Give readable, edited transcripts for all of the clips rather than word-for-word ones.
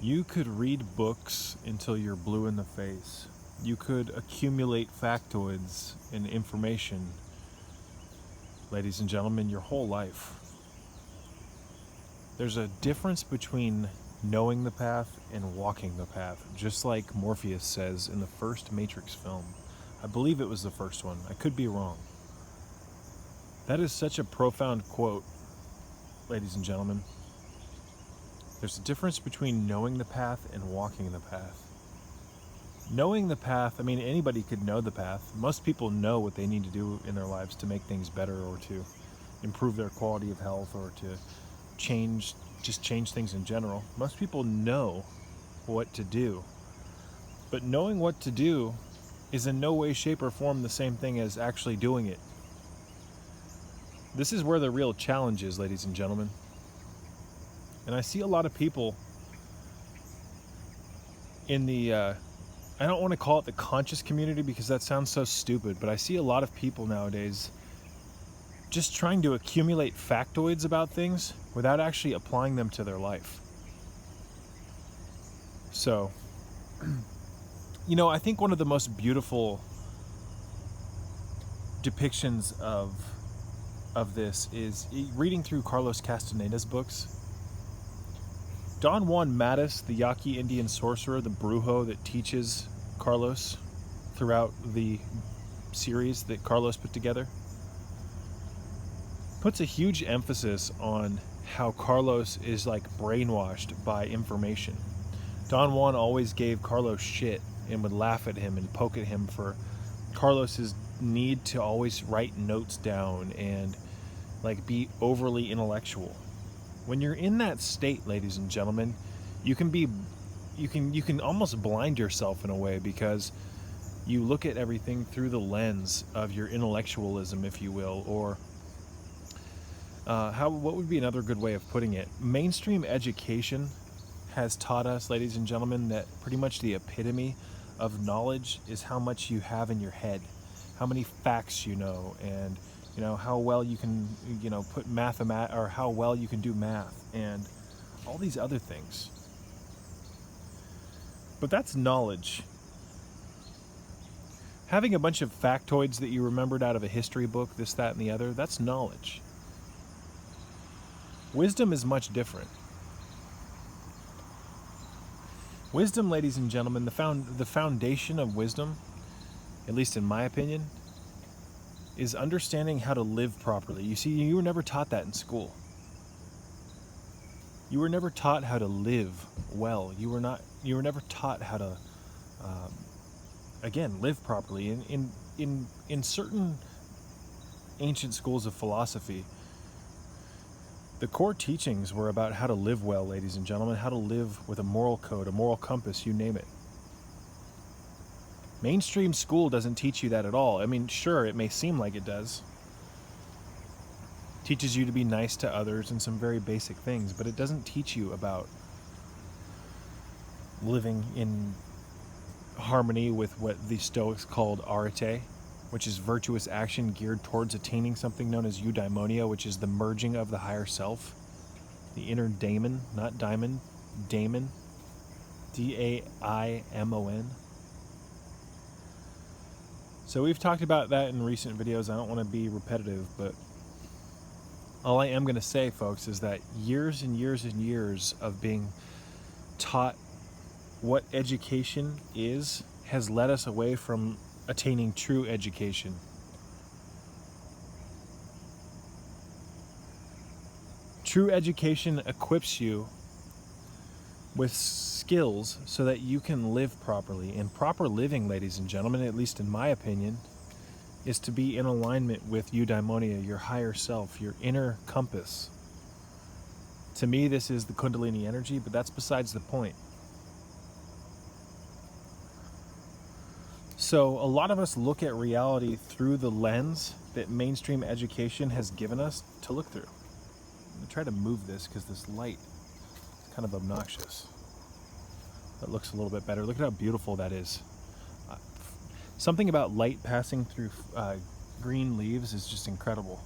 You could read books until you're blue in the face. You could accumulate factoids and information, ladies and gentlemen, your whole life. There's a difference between knowing the path and walking the path, just like Morpheus says in the first Matrix film. I believe it was the first one. I could be wrong. That is such a profound quote, ladies and gentlemen. There's a difference between knowing the path and walking the path. Knowing the path, I mean, anybody could know the path. Most people know what they need to do in their lives to make things better or to improve their quality of health or to change things in general. Most people know what to do. But knowing what to do is in no way, shape, or form the same thing as actually doing it. This is where the real challenge is, ladies and gentlemen. And I see a lot of people in the, I don't want to call it the conscious community because that sounds so stupid, but I see a lot of people nowadays just trying to accumulate factoids about things without actually applying them to their life. So, I think one of the most beautiful depictions of this is reading through Carlos Castaneda's books. Don Juan Matus, the Yaqui Indian sorcerer, the brujo that teaches Carlos throughout the series that Carlos put together, puts a huge emphasis on how Carlos is like brainwashed by information. Don Juan always gave Carlos shit and would laugh at him and poke at him for Carlos's need to always write notes down and like be overly intellectual. When you're in that state, ladies and gentlemen, you can almost blind yourself in a way because you look at everything through the lens of your intellectualism, if you will, or what would be another good way of putting it? Mainstream education has taught us, ladies and gentlemen, that pretty much the epitome of knowledge is how much you have in your head, how many facts you know, and how well you can, put or how well you can do math and all these other things. But that's knowledge. Having a bunch of factoids that you remembered out of a history book, this, that, and the other, that's knowledge. Wisdom is much different. Wisdom, ladies and gentlemen, the foundation of wisdom, at least in my opinion, is understanding how to live properly. You see, you were never taught that in school. You were never taught how to live well. You were never taught how to, live properly. In certain ancient schools of philosophy, the core teachings were about how to live well, ladies and gentlemen, how to live with a moral code, a moral compass, you name it. Mainstream school doesn't teach you that at all. I mean, sure, it may seem like it does. It teaches you to be nice to others and some very basic things, but it doesn't teach you about living in harmony with what the Stoics called arete, which is virtuous action geared towards attaining something known as eudaimonia, which is the merging of the higher self, the inner daemon, not diamond, daemon, D-A-I-M-O-N. So we've talked about that in recent videos. I don't want to be repetitive, but all I am going to say, folks, is that years and years and years of being taught what education is has led us away from attaining true education. True education equips you with skills so that you can live properly. And proper living, ladies and gentlemen, at least in my opinion, is to be in alignment with eudaimonia, your higher self, your inner compass. To me, this is the Kundalini energy, but that's besides the point. So a lot of us look at reality through the lens that mainstream education has given us to look through. I'm going to try to move this because this light is kind of obnoxious. That looks a little bit better. Look at how beautiful that is. Something about light passing through green leaves is just incredible,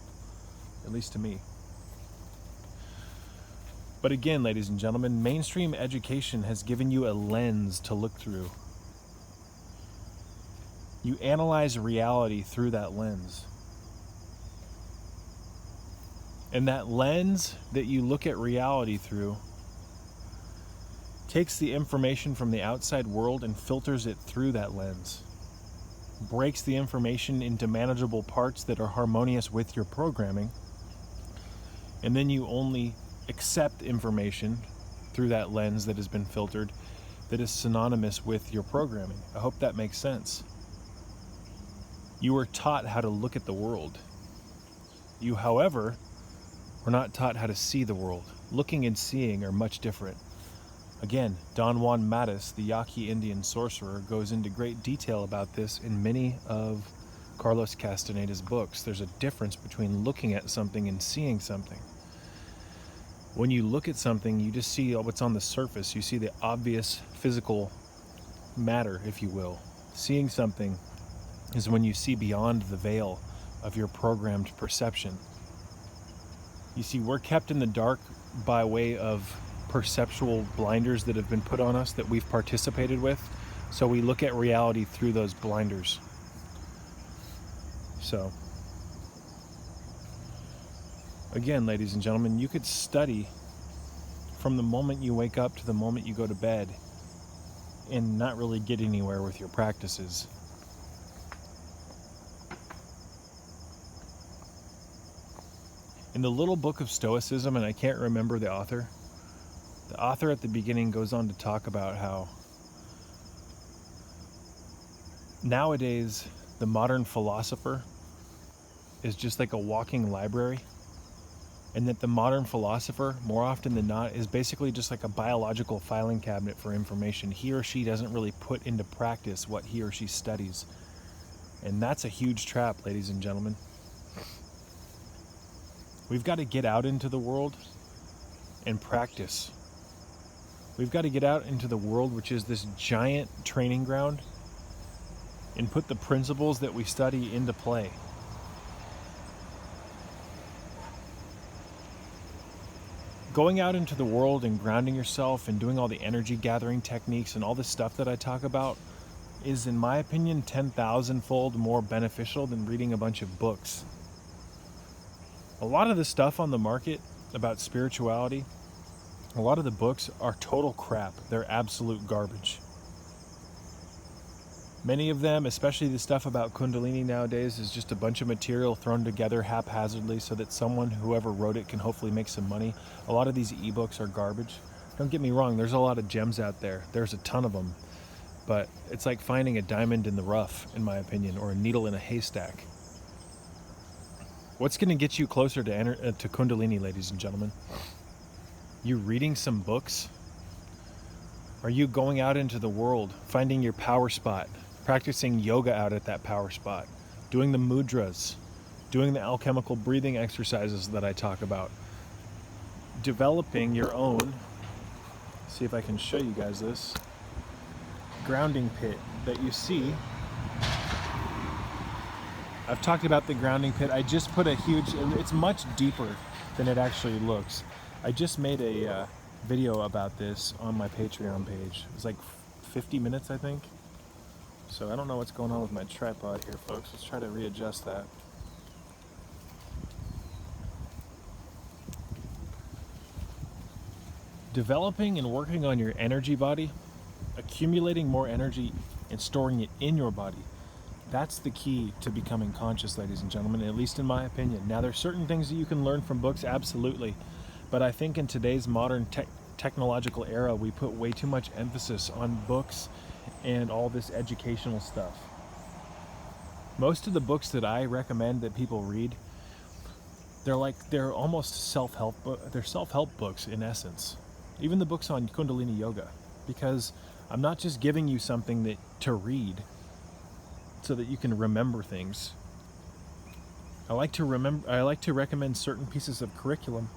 at least to me. But again, ladies and gentlemen, mainstream education has given you a lens to look through. You analyze reality through that lens. And that lens that you look at reality through takes the information from the outside world and filters it through that lens. Breaks the information into manageable parts that are harmonious with your programming. And then you only accept information through that lens that has been filtered that is synonymous with your programming. I hope that makes sense. You were taught how to look at the world. You, however, were not taught how to see the world. Looking and seeing are much different. Again, Don Juan Matus, the Yaqui Indian sorcerer, goes into great detail about this in many of Carlos Castaneda's books. There's a difference between looking at something and seeing something. When you look at something, you just see what's on the surface. You see the obvious physical matter, if you will. Seeing something is when you see beyond the veil of your programmed perception. You see, we're kept in the dark by way of perceptual blinders that have been put on us that we've participated with. So we look at reality through those blinders. So, again, ladies and gentlemen, you could study from the moment you wake up to the moment you go to bed and not really get anywhere with your practices. In the little book of Stoicism, and I can't remember the author at the beginning goes on to talk about how nowadays the modern philosopher is just like a walking library, and that the modern philosopher, more often than not, is basically just like a biological filing cabinet for information. He or she doesn't really put into practice what he or she studies. And that's a huge trap, ladies and gentlemen. We've got to get out into the world and practice. We've got to get out into the world, which is this giant training ground, and put the principles that we study into play. Going out into the world and grounding yourself and doing all the energy gathering techniques and all this stuff that I talk about is, in my opinion, 10,000-fold more beneficial than reading a bunch of books. A lot of the stuff on the market about spirituality, a lot of the books are total crap. They're absolute garbage. Many of them, especially the stuff about Kundalini nowadays, is just a bunch of material thrown together haphazardly so that someone, whoever wrote it, can hopefully make some money. A lot of these ebooks are garbage. Don't get me wrong, there's a lot of gems out there. There's a ton of them. But it's like finding a diamond in the rough, in my opinion, or a needle in a haystack. What's going to get you closer to Kundalini, ladies and gentlemen? You reading some books? Are you going out into the world, finding your power spot, practicing yoga out at that power spot, doing the mudras, doing the alchemical breathing exercises that I talk about, developing your own, see if I can show you guys this, grounding pit that you see. I've talked about the grounding pit. I just put a huge, it's much deeper than it actually looks. I just made a video about this on my Patreon page. It was like 50 minutes, I think. So I don't know what's going on with my tripod here, folks. Let's try to readjust that. Developing and working on your energy body, accumulating more energy and storing it in your body. That's the key to becoming conscious, ladies and gentlemen, at least in my opinion. Now, there's certain things that you can learn from books, absolutely. But I think in today's modern technological era, we put way too much emphasis on books and all this educational stuff. Most of the books that I recommend that people read, they're almost self-help books in essence. Even the books on Kundalini Yoga, because I'm not just giving you something to read so that you can remember things. I like to recommend certain pieces of curriculum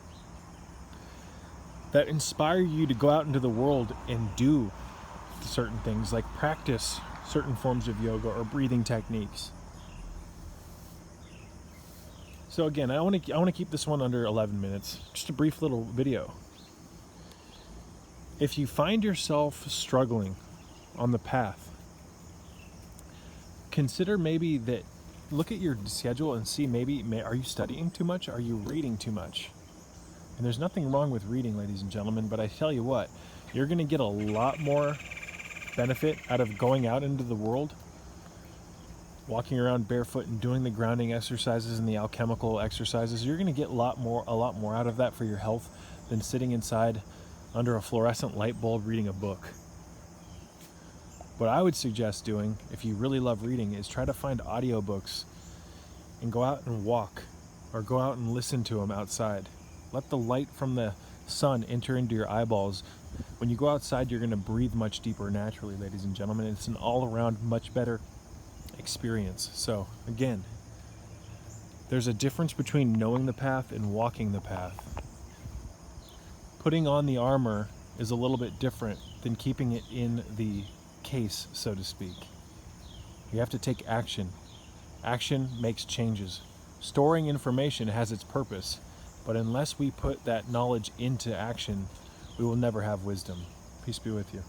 that inspire you to go out into the world and do certain things, like practice certain forms of yoga or breathing techniques. So again, I want to keep this one under 11 minutes. Just a brief little video. If you find yourself struggling on the path, consider maybe that, look at your schedule and see are you studying too much? Are you reading too much? And there's nothing wrong with reading, ladies and gentlemen, but I tell you what, you're going to get a lot more benefit out of going out into the world, walking around barefoot and doing the grounding exercises and the alchemical exercises. You're going to get a lot more out of that for your health than sitting inside under a fluorescent light bulb reading a book. What I would suggest doing, if you really love reading, is try to find audiobooks and go out and walk, or go out and listen to them outside. Let the light from the sun enter into your eyeballs. When you go outside, you're going to breathe much deeper naturally, ladies and gentlemen. It's an all-around much better experience. So again, there's a difference between knowing the path and walking the path. Putting on the armor is a little bit different than keeping it in the case, so to speak. You have to take action. Action makes changes. Storing information has its purpose, but unless we put that knowledge into action, we will never have wisdom. Peace be with you.